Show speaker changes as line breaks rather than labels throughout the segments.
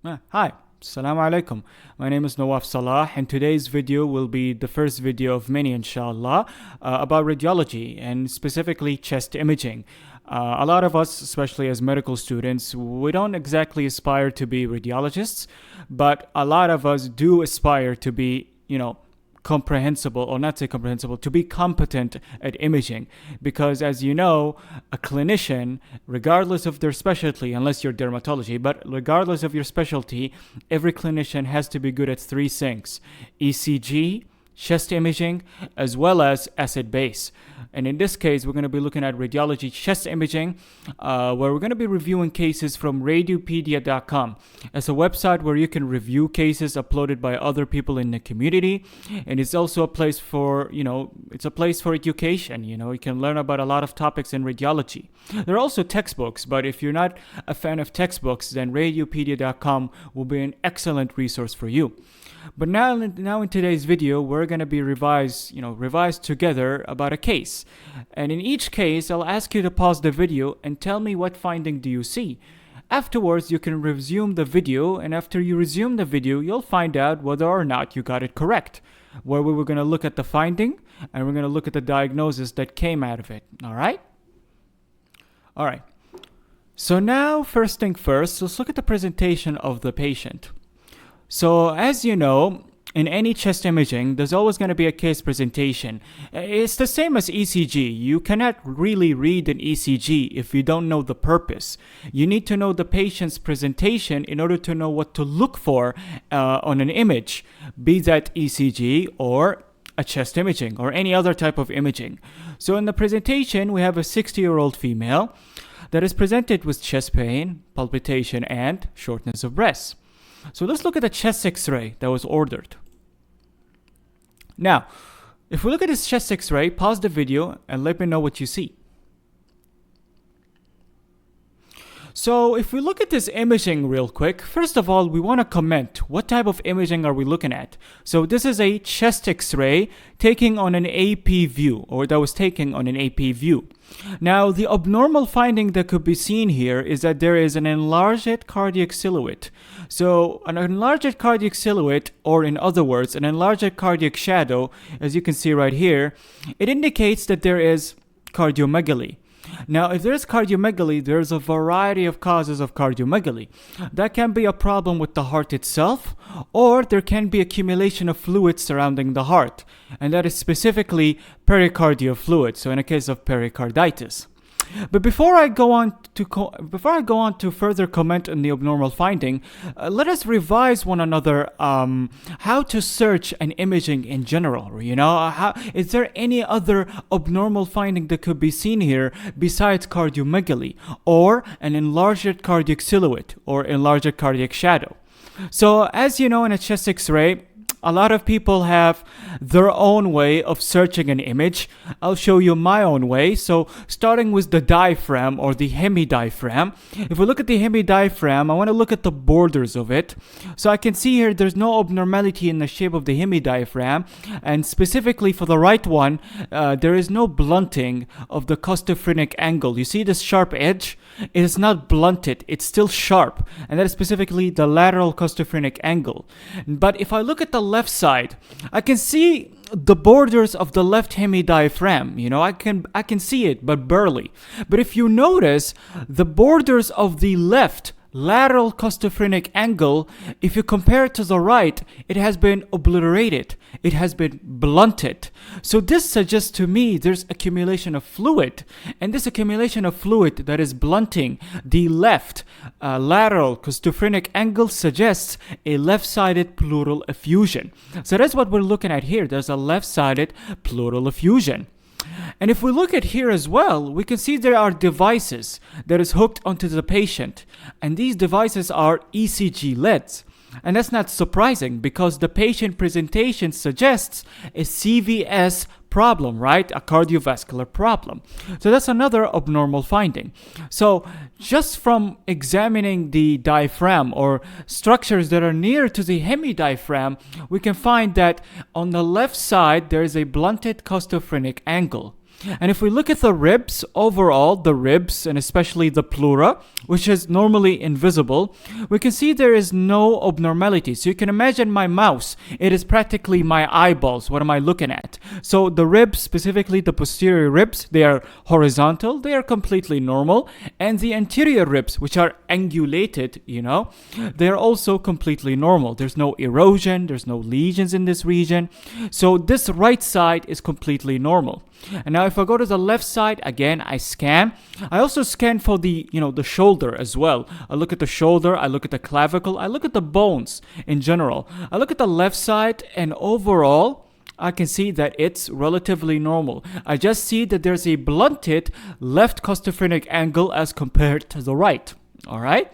Hi, Assalamu alaikum. My name is Nawaf Salah, and today's video will be the first video of many, inshallah, about radiology and specifically chest imaging. A lot of us, especially as medical students, we don't exactly aspire to be radiologists, but a lot of us do aspire to be, comprehensible, or not say comprehensible, to be competent at imaging. Because as you know, a clinician, regardless of their specialty, unless you're dermatology, but regardless of your specialty, every clinician has to be good at three things: ECG, chest imaging, as well as acid base. And in this case, we're going to be looking at radiology chest imaging, where we're going to be reviewing cases from radiopedia.com. It's a website where you can review cases uploaded by other people in the community. And it's also a place for, it's a place for education. You can learn about a lot of topics in radiology. There are also textbooks, but if you're not a fan of textbooks, then radiopedia.com will be an excellent resource for you. But now in today's video, we're going to be revised together about a case. And in each case, I'll ask you to pause the video and tell me what finding do you see. Afterwards, you can resume the video, and after you resume the video, you'll find out whether or not you got it correct. Where we were going to look at the finding, and we're going to look at the diagnosis that came out of it. All right? All right. So now, first thing first, let's look at the presentation of the patient. So as you know, in any chest imaging, there's always going to be a case presentation. It's the same as ECG. You cannot really read an ECG if you don't know the purpose. You need to know the patient's presentation in order to know what to look for on an image, be that ECG or a chest imaging or any other type of imaging. So in the presentation, we have a 60-year-old female that is presented with chest pain, palpitation, and shortness of breath. So let's look at the chest x-ray that was ordered. Now, if we look at this chest x-ray, pause the video and let me know what you see. So if we look at this imaging real quick, first of all, we want to comment what type of imaging are we looking at. So this is a chest x-ray taking on an AP view, or that was taken on an AP view. Now, the abnormal finding that could be seen here is that there is an enlarged cardiac silhouette. So an enlarged cardiac silhouette, or in other words, an enlarged cardiac shadow, as you can see right here, it indicates that there is cardiomegaly. Now, if there's cardiomegaly, there's a variety of causes of cardiomegaly. That can be a problem with the heart itself, or there can be accumulation of fluid surrounding the heart, and that is specifically pericardial fluid, so in a case of pericarditis. But before I go on to further comment on the abnormal finding, let us revise one another how to search an imaging in general. Is there any other abnormal finding that could be seen here besides cardiomegaly or an enlarged cardiac silhouette or enlarged cardiac shadow? So as you know, in a chest X-ray, a lot of people have their own way of searching an image. I'll show you my own way. So starting with the diaphragm or the hemidiaphragm. If we look at the hemidiaphragm, I want to look at the borders of it. So I can see here there's no abnormality in the shape of the hemidiaphragm. And specifically for the right one, there is no blunting of the costophrenic angle. You see this sharp edge? It is not blunted. It's still sharp. And that is specifically the lateral costophrenic angle. But if I look at the left side, I can see the borders of the left hemidiaphragm. I can see it, but barely. But if you notice, the borders of the left lateral costophrenic angle, if you compare it to the right, it has been obliterated. It has been blunted. So this suggests to me there's accumulation of fluid. And this accumulation of fluid that is blunting the left lateral costophrenic angle suggests a left-sided pleural effusion. So that's what we're looking at here. There's a left-sided pleural effusion. And if we look at here as well, we can see there are devices that is hooked onto the patient. And these devices are ECG LEDs. And that's not surprising because the patient presentation suggests a CVS problem, right? A cardiovascular problem. So that's another abnormal finding. So just from examining the diaphragm or structures that are near to the hemidiaphragm, we can find that on the left side, there is a blunted costophrenic angle. And if we look at the ribs, overall, the ribs, and especially the pleura, which is normally invisible, we can see there is no abnormality. So you can imagine my mouse. It is practically my eyeballs. What am I looking at? So the ribs, specifically the posterior ribs, they are horizontal. They are completely normal. And the anterior ribs, which are angulated, they are also completely normal. There's no erosion. There's no lesions in this region. So this right side is completely normal. And now if I go to the left side, again, I scan. I also scan for the shoulder as well. I look at the shoulder, I look at the clavicle, I look at the bones in general. I look at the left side, and overall, I can see that it's relatively normal. I just see that there's a blunted left costophrenic angle as compared to the right. All right?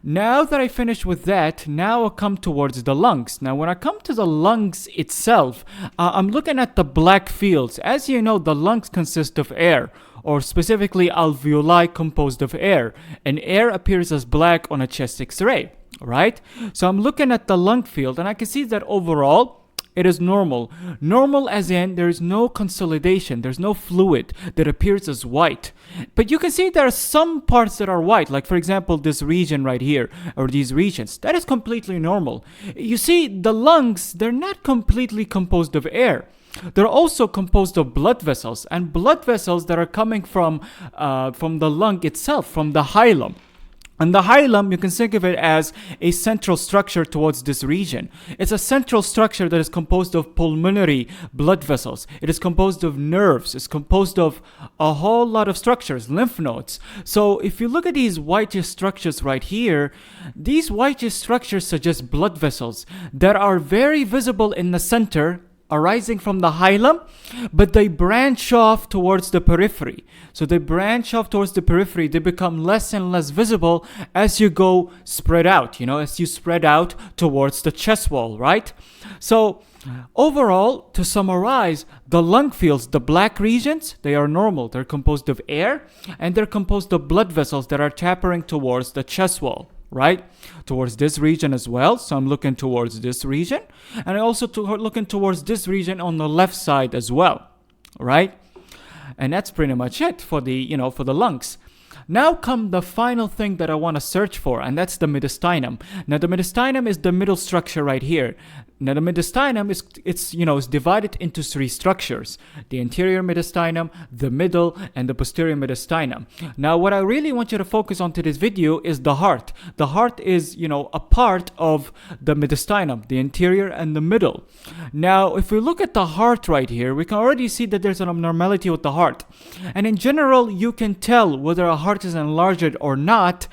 Now that I finished with that, now I'll come towards the lungs. Now, when I come to the lungs itself, I'm looking at the black fields. As you know, the lungs consist of air, or specifically alveoli composed of air. And air appears as black on a chest X-ray, right? So I'm looking at the lung field, and I can see that overall, it is normal. Normal as in there is no consolidation. There's no fluid that appears as white. But you can see there are some parts that are white. Like, for example, this region right here, or these regions. That is completely normal. You see, the lungs, they're not completely composed of air. They're also composed of blood vessels. And blood vessels that are coming from the lung itself, from the hilum. And the hilum, you can think of it as a central structure towards this region. It's a central structure that is composed of pulmonary blood vessels. It is composed of nerves. It's composed of a whole lot of structures, lymph nodes. So if you look at these whitish structures right here, these whitish structures suggest blood vessels that are very visible in the center, arising from the hilum, but they branch off towards the periphery. So they branch off towards the periphery. They become less and less visible as you go spread out, as you spread out towards the chest wall, right? So overall, to summarize, the lung fields, the black regions, they are normal. They're composed of air, and they're composed of blood vessels that are tapering towards the chest wall, right? Towards this region as well. So I'm looking towards this region, and I also looking towards this region on the left side as well, right? And that's pretty much it for the, for the lungs. Now come the final thing that I want to search for, and that's the mediastinum. Now the mediastinum is the middle structure right here. Now the mediastinum is divided into three structures: the anterior mediastinum, the middle, and the posterior mediastinum. Now what I really want you to focus on to this video is the heart. The heart is, a part of the mediastinum, the anterior and the middle. Now if we look at the heart right here, we can already see that there's an abnormality with the heart. And in general, you can tell whether a heart is enlarged or not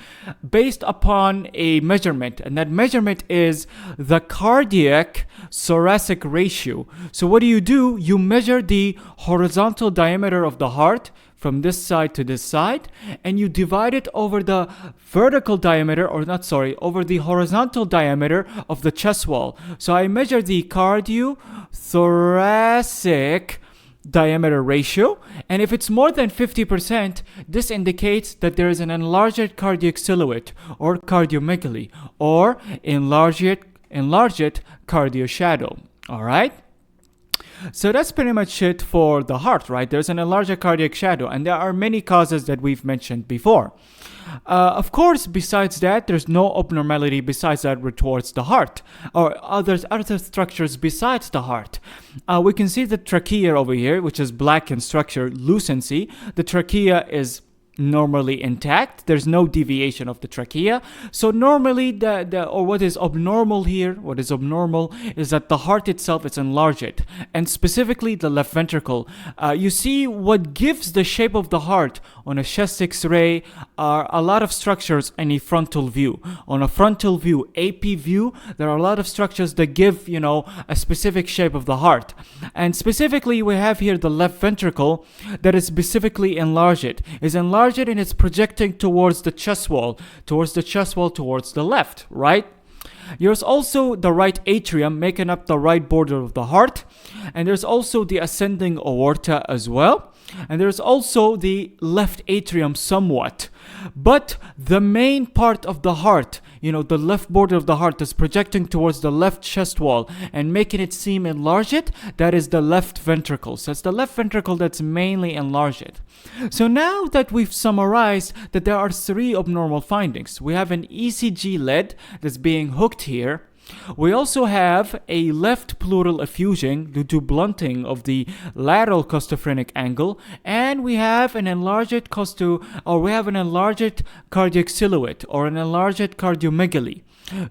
based upon a measurement, and that measurement is the cardiac thoracic ratio. So what do? You measure the horizontal diameter of the heart from this side to this side, and you divide it over the over the horizontal diameter of the chest wall. So I measure the cardiothoracic diameter ratio, and if it's more than 50%, this indicates that there is an enlarged cardiac silhouette, or cardiomegaly, or enlarged cardioshadow. All right? So that's pretty much it for the heart, right? There's an enlarged cardiac shadow, and there are many causes that we've mentioned before. Of course, besides that, there's no abnormality besides that towards the heart, or other structures besides the heart. We can see the trachea over here, which is black in structure, lucency. The trachea is normally intact. There's no deviation of the trachea. So normally what is abnormal is that the heart itself is enlarged, and specifically the left ventricle. You see, what gives the shape of the heart on a chest X-ray are a lot of structures in a frontal view. On a frontal view, AP view, there are a lot of structures that give, a specific shape of the heart. And specifically, we have here the left ventricle that is specifically enlarged. And it's projecting towards the chest wall, towards the left, right? There's also the right atrium making up the right border of the heart. And there's also the ascending aorta as well. And there's also the left atrium somewhat. But the main part of the heart, the left border of the heart is projecting towards the left chest wall and making it seem enlarged, that is the left ventricle. So it's the left ventricle that's mainly enlarged. So now that we've summarized that there are 3 abnormal findings, we have an ECG lead that's being hooked here. We also have a left pleural effusion due to blunting of the lateral costophrenic angle, and we have an enlarged cardiac silhouette or an enlarged cardiomegaly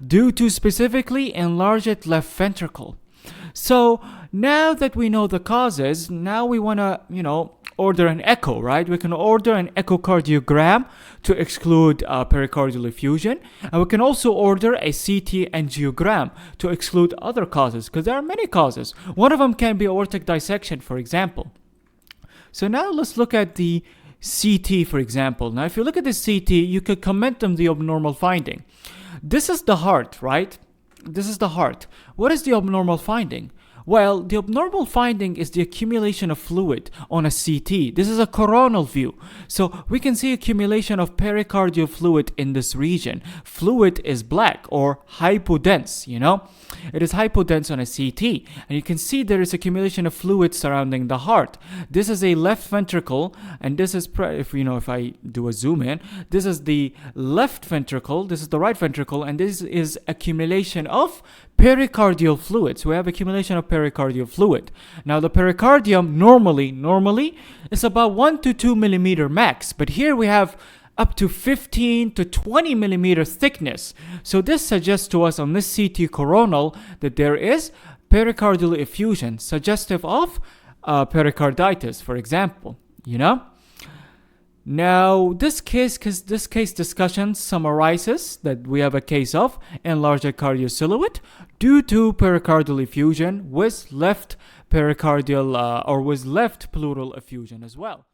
due to specifically enlarged left ventricle. So now that we know the causes, now we want to, order an echo, right? We can order an echocardiogram to exclude pericardial effusion. And we can also order a CT angiogram to exclude other causes, because there are many causes. One of them can be aortic dissection, for example. So now let's look at the CT, for example. Now, if you look at the CT, you could comment on the abnormal finding. This is the heart, right? This is the heart. What is the abnormal finding? Well, the abnormal finding is the accumulation of fluid on a CT. This is a coronal view. So we can see accumulation of pericardial fluid in this region. Fluid is black or hypodense, It is hypodense on a CT. And you can see there is accumulation of fluid surrounding the heart. This is a left ventricle, and this is, if I do a zoom in, this is the left ventricle, this is the right ventricle, and this is accumulation of pericardial fluid. So we have accumulation of pericardial fluid. Now the pericardium normally is about 1 to 2 millimeter max, but here we have up to 15 to 20 millimeter thickness. So this suggests to us on this CT coronal that there is pericardial effusion, suggestive of pericarditis, for example, Now, this case discussion summarizes that we have a case of enlarged cardiosilhouette due to pericardial effusion with left pericardial with left pleural effusion as well.